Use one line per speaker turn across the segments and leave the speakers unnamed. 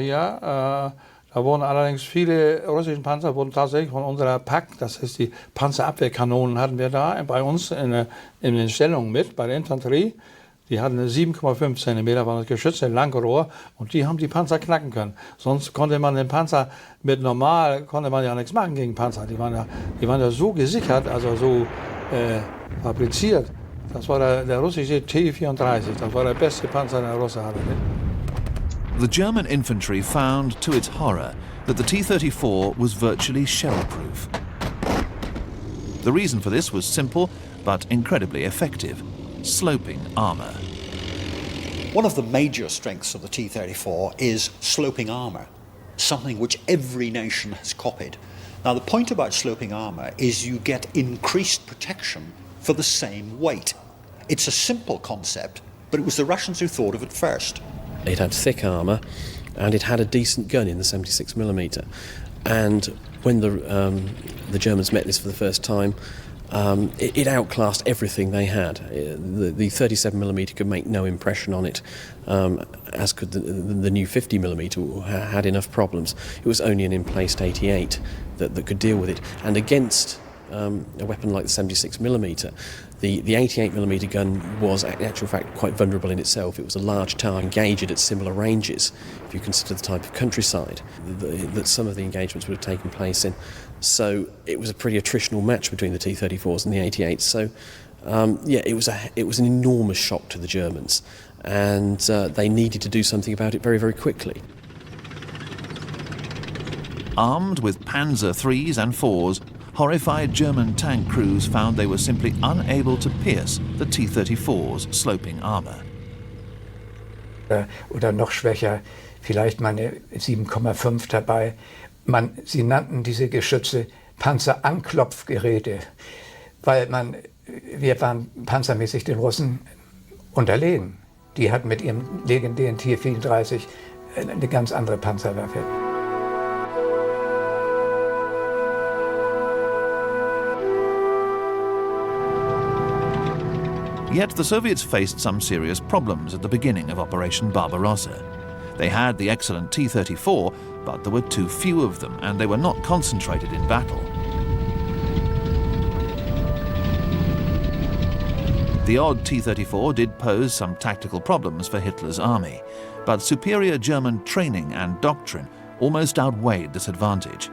Ja, da wurden allerdings viele russische Panzer wurden tatsächlich von unserer PAK, das ist die Panzerabwehrkanonen, hatten wir da bei uns in den Stellungen mit, bei der Infanterie. Die hatten eine 7,5 cm, war das geschützte Langrohr und die haben die Panzer knacken können. Sonst konnte man den Panzer konnte man ja nichts machen gegen Panzer. Die waren ja so gesichert, also so fabriziert. Das war der russische T-34, das war der beste Panzer, der Russe hatte.
The German infantry found, to its horror, that the T-34 was virtually shell-proof. The reason for this was simple, but incredibly effective: sloping armour.
One of the major strengths of the T-34 is sloping armour, something which every nation has copied. Now, the point about sloping armour is you get increased protection for the same weight. It's a simple concept, but it was the Russians who thought of it first.
It had thick armour and it had a decent gun in the 76mm. And when the Germans met this for the first time, it outclassed everything they had. The 37mm could make no impression on it, as could the new 50mm had enough problems. It was only an emplaced 88 that could deal with it. And against a weapon like the 76mm, the 88mm gun was, in actual fact, quite vulnerable in itself. It was a large tower engaged at similar ranges, if you consider the type of countryside that some of the engagements would have taken place in. So it was a pretty attritional match between the T-34s and the 88s. So it was an enormous shock to the Germans, and they needed to do something about it very, very quickly.
Armed with Panzer IIIs and IVs, horrified German tank crews found they were simply unable to pierce the T-34's sloping armour.
Oder noch schwächer, vielleicht mal eine 7,5 dabei. Sie nannten diese Geschütze Panzeranklopfgeräte, weil wir waren panzermäßig den Russen unterlegen. Die hatten mit ihrem legendären T-34 eine ganz andere Panzerwaffe.
Yet the Soviets faced some serious problems at the beginning of Operation Barbarossa. They had the excellent T-34, but there were too few of them, and they were not concentrated in battle. The odd T-34 did pose some tactical problems for Hitler's army, but superior German training and doctrine almost outweighed this advantage.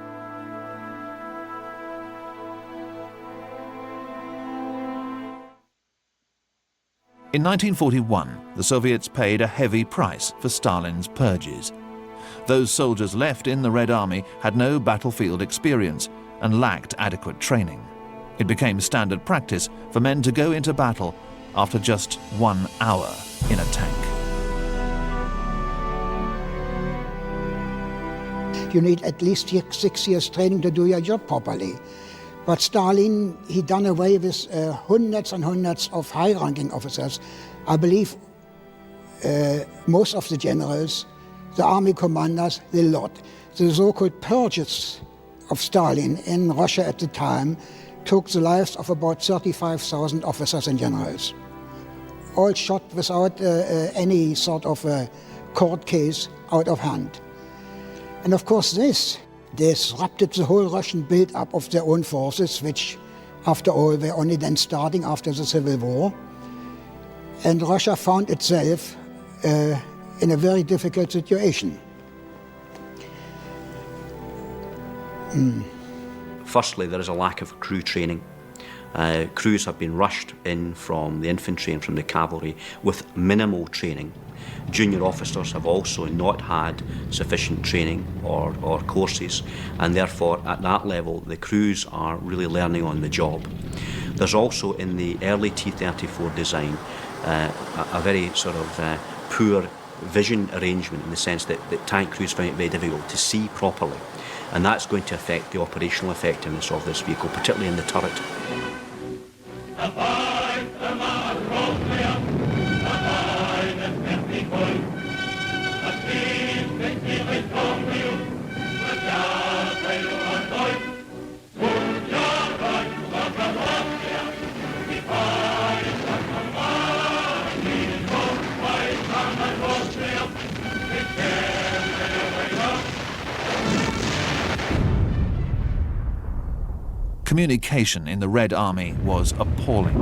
In 1941, the Soviets paid a heavy price for Stalin's purges. Those soldiers left in the Red Army had no battlefield experience and lacked adequate training. It became standard practice for men to go into battle after just 1 hour in a tank.
You need at least 6 years training to do your job properly. But Stalin, he done away with hundreds and hundreds of high-ranking officers. I believe most of the generals, the army commanders, the lot. The so-called purges of Stalin in Russia at the time took the lives of about 35,000 officers and generals. All shot without any sort of court case out of hand. And of course this disrupted the whole Russian build-up of their own forces, which, after all, were only then starting after the Civil War. And Russia found itself in a very difficult situation.
Firstly, there is a lack of crew training. Crews have been rushed in from the infantry and from the cavalry with minimal training. Junior officers have also not had sufficient training or courses, and therefore at that level the crews are really learning on the job. There's also in the early T-34 design a very sort of poor vision arrangement, in the sense that tank crews find it very difficult to see properly, and that's going to affect the operational effectiveness of this vehicle, particularly in the turret.
Communication in the Red Army was appalling.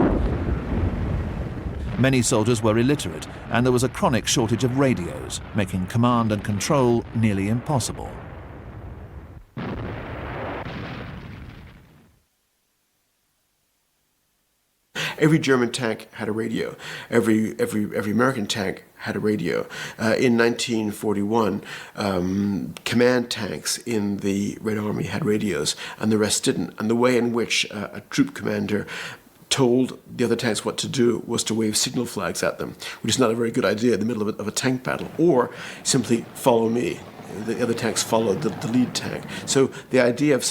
Many soldiers were illiterate, and there was a chronic shortage of radios, making command and control nearly impossible.
Every German tank had a radio. Every American tank had a radio. In 1941, command tanks in the Red Army had radios, and the rest didn't. And the way in which a troop commander told the other tanks what to do was to wave signal flags at them, which is not a very good idea in the middle of a tank battle, or simply follow me. The other tanks followed the lead tank. So the idea of